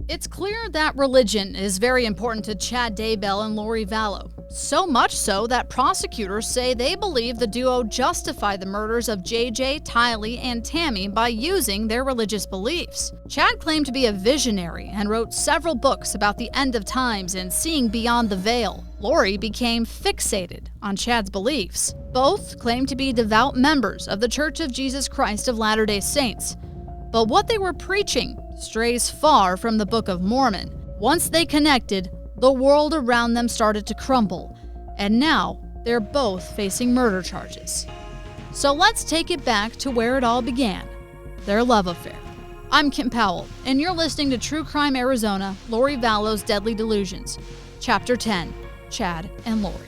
It's clear that religion is very important to Chad Daybell and Lori Vallow. So much so that prosecutors say they believe the duo justified the murders of JJ, Tylee, and Tammy by using their religious beliefs. Chad claimed to be a visionary and wrote several books about the end of times and seeing beyond the veil. Lori became fixated on Chad's beliefs. Both claimed to be devout members of the Church of Jesus Christ of Latter-day Saints. But what they were preaching strays far from the Book of Mormon. Once they connected, the world around them started to crumble, and now they're both facing murder charges. So let's take it back to where it all began, their love affair. I'm Kim Powell, and you're listening to True Crime Arizona, Lori Vallow's Deadly Delusions, Chapter 10, Chad and Lori.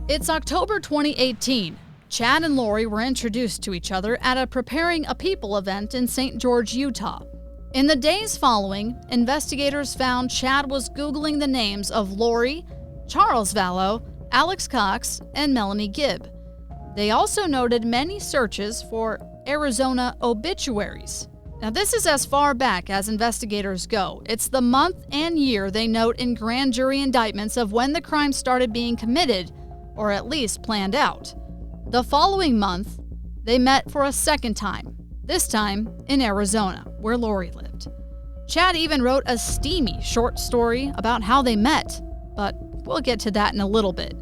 It's October 2018. Chad and Lori were introduced to each other at a Preparing a People event in St. George, Utah. In the days following, investigators found Chad was Googling the names of Lori, Charles Vallow, Alex Cox, and Melanie Gibb. They also noted many searches for Arizona obituaries. Now, this is as far back as investigators go. It's the month and year they note in grand jury indictments of when the crime started being committed, or at least planned out. The following month, they met for a second time, this time in Arizona, where Lori lived. Chad even wrote a steamy short story about how they met, but we'll get to that in a little bit.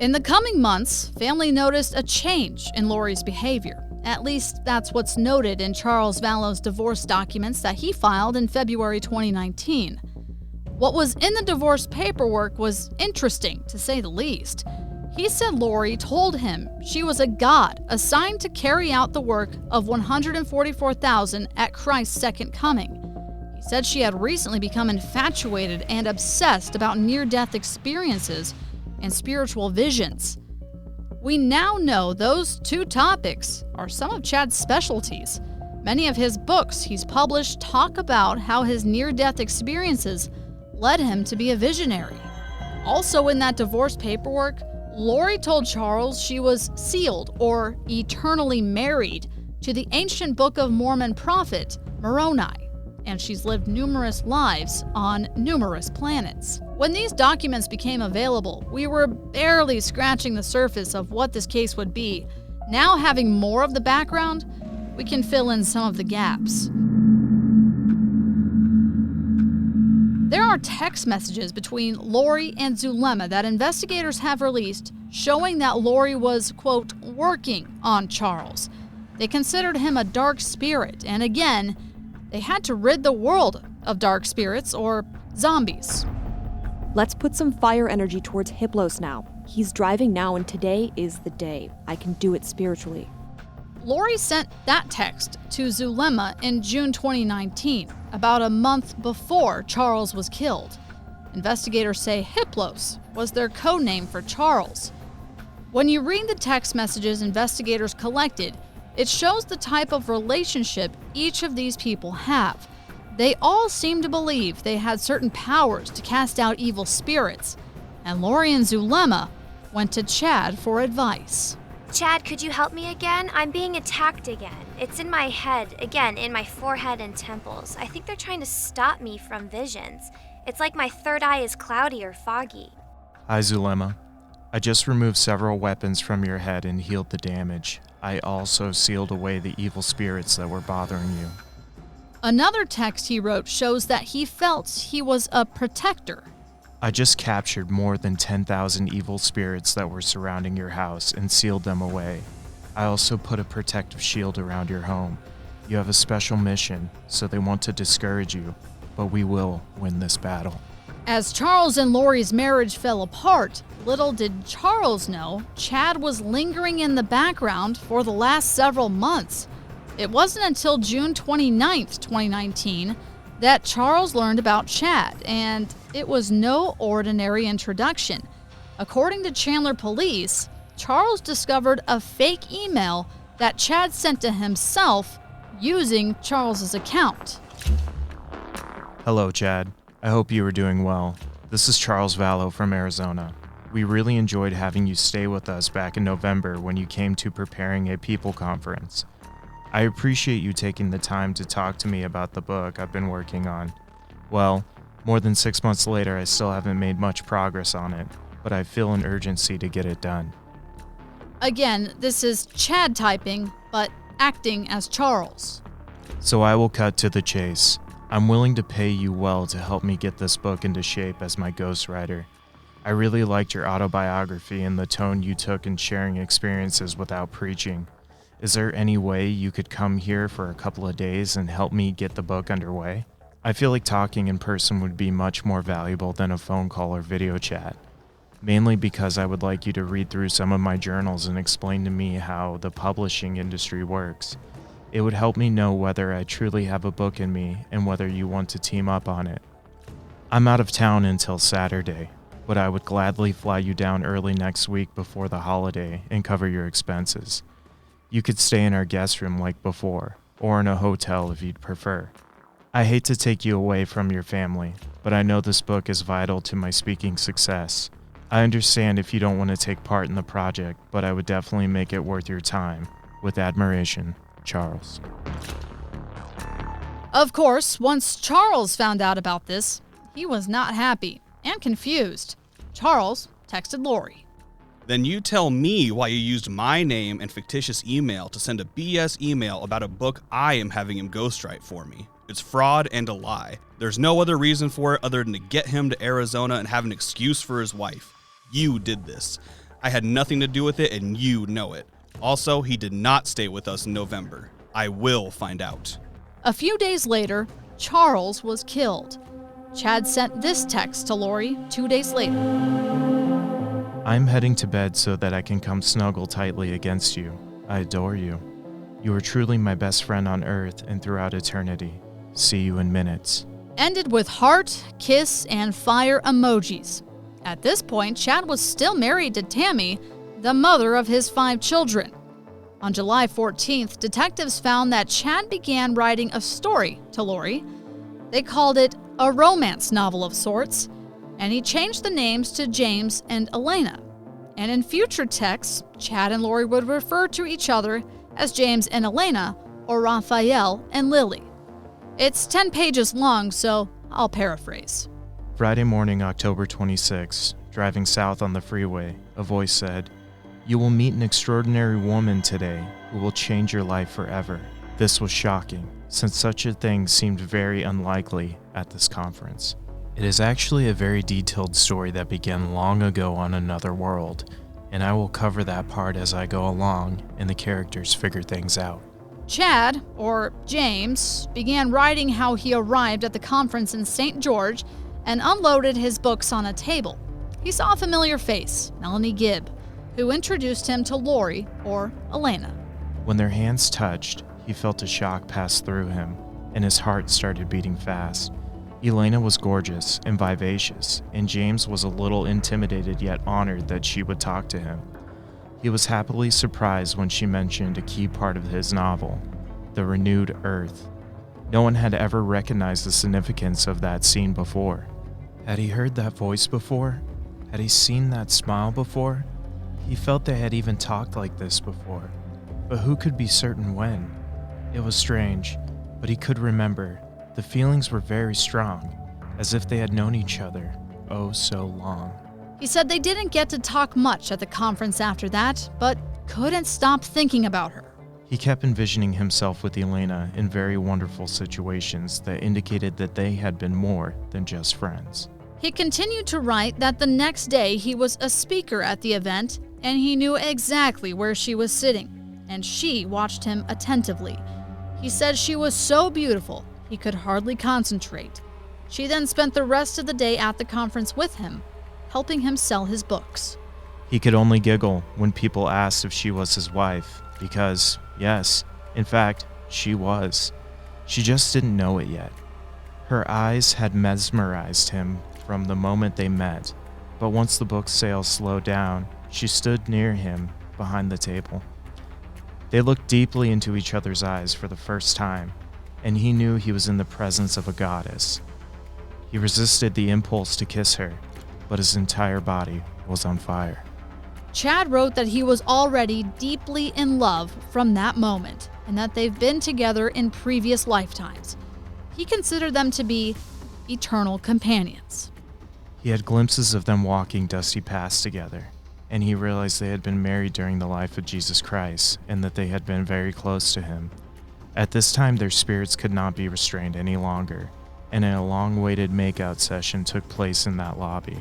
In the coming months, family noticed a change in Lori's behavior. At least that's what's noted in Charles Vallow's divorce documents that he filed in February 2019. What was in the divorce paperwork was interesting, to say the least. He said Lori told him she was a god assigned to carry out the work of 144,000 at Christ's second coming. He said she had recently become infatuated and obsessed about near-death experiences and spiritual visions. We now know those two topics are some of Chad's specialties. Many of his books he's published talk about how his near-death experiences led him to be a visionary. Also in that divorce paperwork, Lori told Charles she was sealed or eternally married to the ancient Book of Mormon prophet Moroni, and she's lived numerous lives on numerous planets. When these documents became available, we were barely scratching the surface of what this case would be. Now, having more of the background, we can fill in some of the gaps. There are text messages between Lori and Zulema that investigators have released showing that Lori was, quote, working on Charles. They considered him a dark spirit, and again, they had to rid the world of dark spirits or zombies. Let's put some fire energy towards Hiplos now. He's driving now, and today is the day. I can do it spiritually. Lori sent that text to Zulema in June 2019, about a month before Charles was killed. Investigators say Hiplos was their code name for Charles. When you read the text messages investigators collected, it shows the type of relationship each of these people have. They all seem to believe they had certain powers to cast out evil spirits, and Lori and Zulema went to Chad for advice. Chad, could you help me again? I'm being attacked again. It's in my head, again, in my forehead and temples. I think they're trying to stop me from visions. It's like my third eye is cloudy or foggy. Hi, Zulema. I just removed several weapons from your head and healed the damage. I also sealed away the evil spirits that were bothering you. Another text he wrote shows that he felt he was a protector. I just captured more than 10,000 evil spirits that were surrounding your house and sealed them away. I also put a protective shield around your home. You have a special mission, so they want to discourage you, but we will win this battle. As Charles and Lori's marriage fell apart, little did Charles know Chad was lingering in the background for the last several months. It wasn't until June 29th, 2019, that Charles learned about Chad, and it was no ordinary introduction. According to Chandler police, Charles discovered a fake email that Chad sent to himself using Charles's account. Hello, Chad. I hope you are doing well. This is Charles Vallow from Arizona. We really enjoyed having you stay with us back in November when you came to Preparing a People conference. I appreciate you taking the time to talk to me about the book I've been working on. Well, more than 6 months later, I still haven't made much progress on it, but I feel an urgency to get it done. Again, this is Chad typing, but acting as Charles. So I will cut to the chase. I'm willing to pay you well to help me get this book into shape as my ghostwriter. I really liked your autobiography and the tone you took in sharing experiences without preaching. Is there any way you could come here for a couple of days and help me get the book underway? I feel like talking in person would be much more valuable than a phone call or video chat. Mainly because I would like you to read through some of my journals and explain to me how the publishing industry works. It would help me know whether I truly have a book in me and whether you want to team up on it. I'm out of town until Saturday, but I would gladly fly you down early next week before the holiday and cover your expenses. You could stay in our guest room like before, or in a hotel if you'd prefer. I hate to take you away from your family, but I know this book is vital to my speaking success. I understand if you don't want to take part in the project, but I would definitely make it worth your time. With admiration, Charles. Of course, once Charles found out about this, he was not happy and confused. Charles texted Lori. Then you tell me why you used my name and fictitious email to send a BS email about a book I am having him ghostwrite for me. It's fraud and a lie. There's no other reason for it other than to get him to Arizona and have an excuse for his wife. You did this. I had nothing to do with it and you know it. Also, he did not stay with us in November. I will find out. A few days later, Charles was killed. Chad sent this text to Lori 2 days later. I'm heading to bed so that I can come snuggle tightly against you. I adore you. You are truly my best friend on earth and throughout eternity. See you in minutes. Ended with heart, kiss, and fire emojis. At this point, Chad was still married to Tammy, the mother of his 5 children. On July 14th, detectives found that Chad began writing a story to Lori. They called it a romance novel of sorts, and he changed the names to James and Elena. And in future texts, Chad and Lori would refer to each other as James and Elena or Raphael and Lily. It's 10 pages long, so I'll paraphrase. Friday morning, October 26, driving south on the freeway, a voice said, "You will meet an extraordinary woman today who will change your life forever." This was shocking, since such a thing seemed very unlikely at this conference. It is actually a very detailed story that began long ago on another world, and I will cover that part as I go along and the characters figure things out. Chad, or James, began writing how he arrived at the conference in St. George and unloaded his books on a table. He saw a familiar face, Melanie Gibb, who introduced him to Lori, or Elena. When their hands touched, he felt a shock pass through him, and his heart started beating fast. Elena was gorgeous and vivacious, and James was a little intimidated yet honored that she would talk to him. He was happily surprised when she mentioned a key part of his novel, the renewed Earth. No one had ever recognized the significance of that scene before. Had he heard that voice before? Had he seen that smile before? He felt they had even talked like this before, but who could be certain when? It was strange, but he could remember. The feelings were very strong, as if they had known each other oh so long. He said they didn't get to talk much at the conference after that, but couldn't stop thinking about her. He kept envisioning himself with Elena in very wonderful situations that indicated that they had been more than just friends. He continued to write that the next day he was a speaker at the event and he knew exactly where she was sitting, and she watched him attentively. He said she was so beautiful he could hardly concentrate. She then spent the rest of the day at the conference with him, helping him sell his books. He could only giggle when people asked if she was his wife, because, yes, in fact, she was. She just didn't know it yet. Her eyes had mesmerized him from the moment they met, but once the book sales slowed down, she stood near him behind the table. They looked deeply into each other's eyes for the first time, and he knew he was in the presence of a goddess. He resisted the impulse to kiss her, but his entire body was on fire. Chad wrote that he was already deeply in love from that moment. and that they've been together in previous lifetimes. He considered them to be eternal companions. He had glimpses of them walking dusty paths together, and he realized they had been married during the life of Jesus Christ and that they had been very close to him. At this time, their spirits could not be restrained any longer, and a long-awaited makeout session took place in that lobby.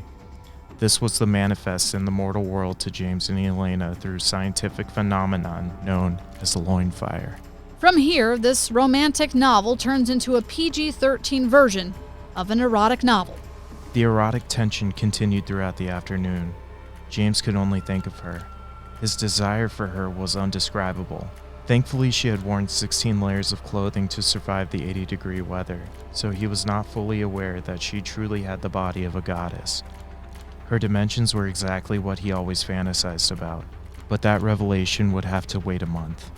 This was the manifest in the mortal world to James and Elena through scientific phenomenon known as the loin fire. From here, this romantic novel turns into a PG-13 version of an erotic novel. The erotic tension continued throughout the afternoon. James could only think of her. His desire for her was undescribable. Thankfully, she had worn 16 layers of clothing to survive the 80-degree weather, so he was not fully aware that she truly had the body of a goddess. Her dimensions were exactly what he always fantasized about, but that revelation would have to wait a month.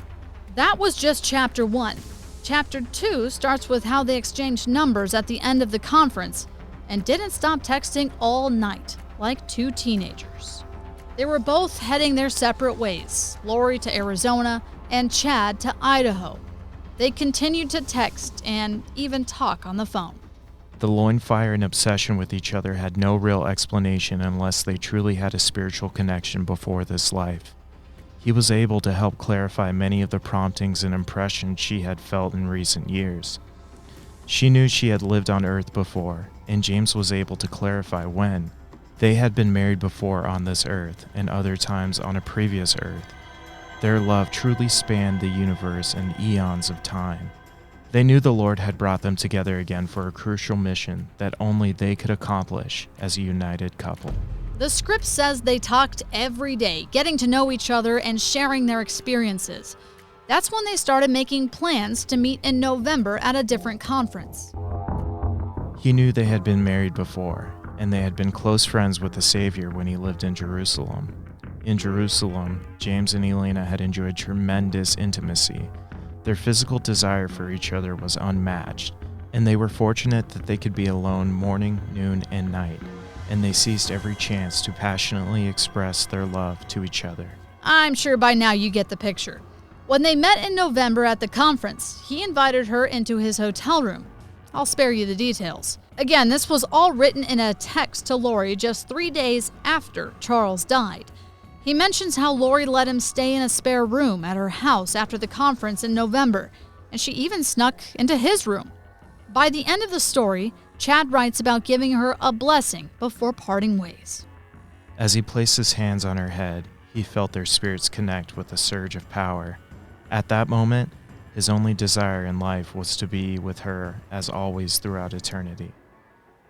That was just Chapter 1. Chapter 2 starts with how they exchanged numbers at the end of the conference and didn't stop texting all night, like two teenagers. They were both heading their separate ways, Lori to Arizona and Chad to Idaho. They continued to text and even talk on the phone. The loin fire and obsession with each other had no real explanation unless they truly had a spiritual connection before this life. He was able to help clarify many of the promptings and impressions she had felt in recent years. She knew she had lived on Earth before, and James was able to clarify when. They had been married before on this Earth and other times on a previous Earth. Their love truly spanned the universe and eons of time. They knew the Lord had brought them together again for a crucial mission that only they could accomplish as a united couple. The script says they talked every day, getting to know each other and sharing their experiences. That's when they started making plans to meet in November at a different conference. He knew they had been married before, and they had been close friends with the Savior when he lived in Jerusalem. In Jerusalem, James and Elena had enjoyed tremendous intimacy. Their physical desire for each other was unmatched, and they were fortunate that they could be alone morning, noon, and night, and they seized every chance to passionately express their love to each other. I'm sure by now you get the picture. When they met in November at the conference, he invited her into his hotel room. I'll spare you the details. Again, this was all written in a text to Lori just 3 days after Charles died. He mentions how Lori let him stay in a spare room at her house after the conference in November, and she even snuck into his room. By the end of the story, Chad writes about giving her a blessing before parting ways. As he placed his hands on her head, he felt their spirits connect with a surge of power. At that moment, his only desire in life was to be with her as always throughout eternity.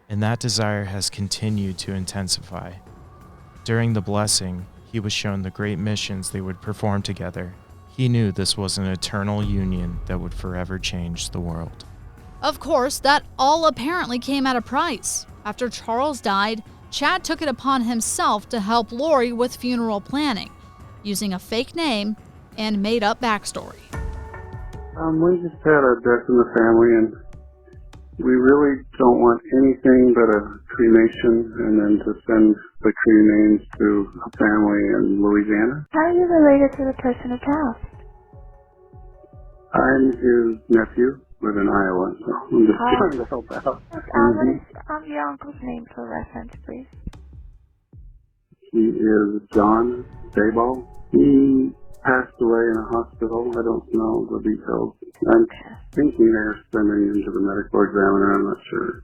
And that desire has continued to intensify. During the blessing, he was shown the great missions they would perform together. He knew this was an eternal union that would forever change the world. Of course, that all apparently came at a price. After Charles died, Chad took it upon himself to help Lori with funeral planning, using a fake name and made-up backstory. We just had a death in the family, and we really don't want anything but a cremation, and then to send the cremains to a family in Louisiana. How are you related to the person who passed? I'm his nephew, live in Iowa, so I'm just trying to help out. What is your uncle's name for reference, please? He is John Daybell. He passed away in a hospital. I don't know the details. I'm thinking they're sending him to the medical examiner. I'm not sure.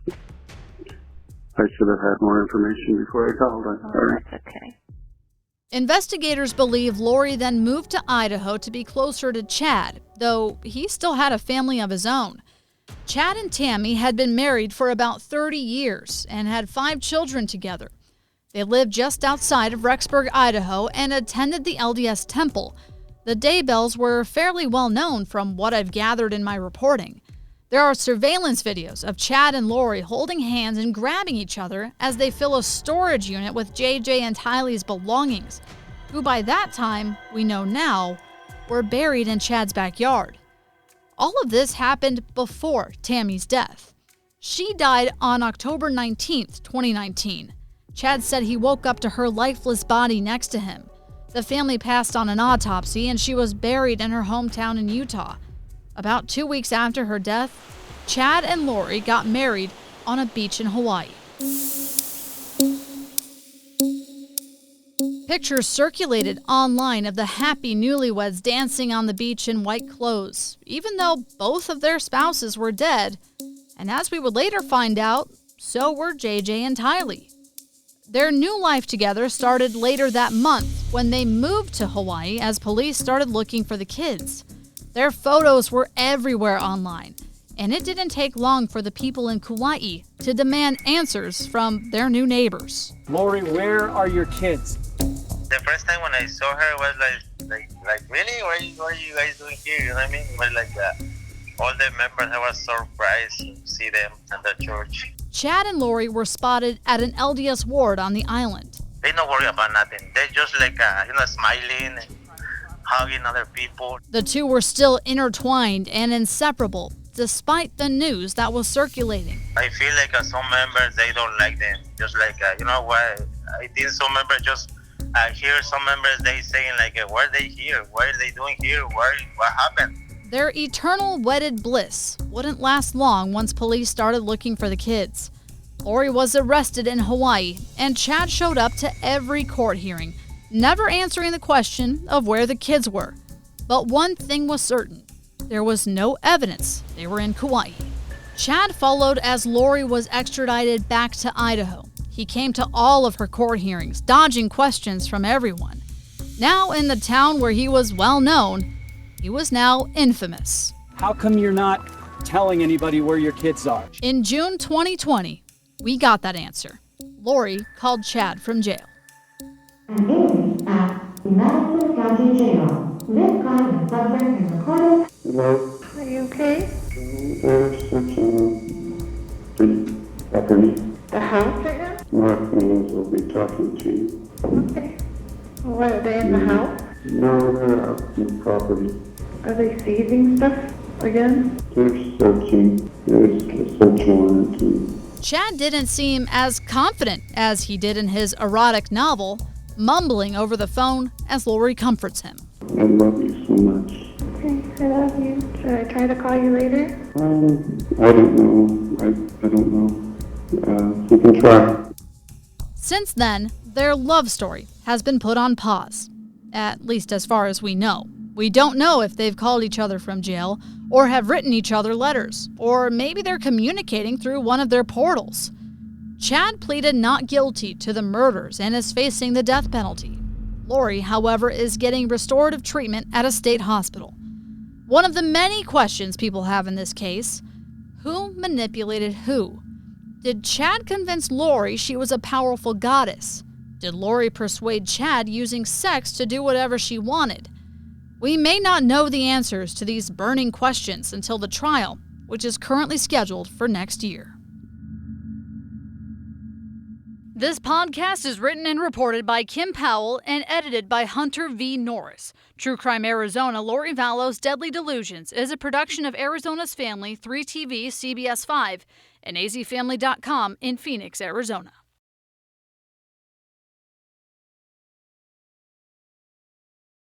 I should have had more information before I called. I'm sorry. That's okay. Investigators believe Lori then moved to Idaho to be closer to Chad, though he still had a family of his own. Chad and Tammy had been married for about 30 years and had 5 children together. They lived just outside of Rexburg, Idaho, and attended the LDS temple. The Daybells were fairly well known from what I've gathered in my reporting. There are surveillance videos of Chad and Lori holding hands and grabbing each other as they fill a storage unit with JJ and Tylee's belongings, who by that time, we know now, were buried in Chad's backyard. All of this happened before Tammy's death. She died on October 19th, 2019. Chad said he woke up to her lifeless body next to him. The family passed on an autopsy and she was buried in her hometown in Utah. About 2 weeks after her death, Chad and Lori got married on a beach in Hawaii. Pictures circulated online of the happy newlyweds dancing on the beach in white clothes, even though both of their spouses were dead. And as we would later find out, so were JJ and Tylee. Their new life together started later that month when they moved to Hawaii as police started looking for the kids. Their photos were everywhere online, and it didn't take long for the people in Kauai to demand answers from their new neighbors. Lori, where are your kids? The first time when I saw her was like really? What are you guys doing here? You know what I mean? It was like all the members, I was surprised to see them at the church. Chad and Lori were spotted at an LDS ward on the island. They don't worry about nothing. They're just like, smiling and hugging other people. The two were still intertwined and inseparable, despite the news that was circulating. I feel like some members, they don't like them. Just like, you know what? I think some members just... I hear some members, they saying like, why are they here? What are they doing here? What happened? Their eternal wedded bliss wouldn't last long once police started looking for the kids. Lori was arrested in Hawaii, and Chad showed up to every court hearing, never answering the question of where the kids were. But one thing was certain, there was no evidence they were in Kauai. Chad followed as Lori was extradited back to Idaho. He came to all of her court hearings, dodging questions from everyone. Now in the town where he was well known, he was now infamous. How come you're not telling anybody where your kids are? In June 2020, we got that answer. Lori called Chad from jail. This at the Madison County Jail. This call is subject and recorded. Hello? Are you okay? There's such a property. The house right now? Mark will be talking to you. Okay. What, are they in the house? No, they're out in the property. Are they seizing stuff again? They're searching. There's a search warrant. And Chad didn't seem as confident as he did in his erotic novel, mumbling over the phone as Lori comforts him. I love you so much. Okay, I love you. Should I try to call you later? I don't know. I don't know. You can try. Since then, their love story has been put on pause, at least as far as we know. We don't know if they've called each other from jail or have written each other letters, or maybe they're communicating through one of their portals. Chad pleaded not guilty to the murders and is facing the death penalty. Lori, however, is getting restorative treatment at a state hospital. One of the many questions people have in this case, who manipulated who? Did Chad convince Lori she was a powerful goddess? Did Lori persuade Chad using sex to do whatever she wanted? We may not know the answers to these burning questions until the trial, which is currently scheduled for next year. This podcast is written and reported by Kim Powell and edited by Hunter V. Norris. True Crime Arizona, Lori Vallow's Deadly Delusions is a production of Arizona's Family, 3TV, CBS 5, and azfamily.com in Phoenix, Arizona.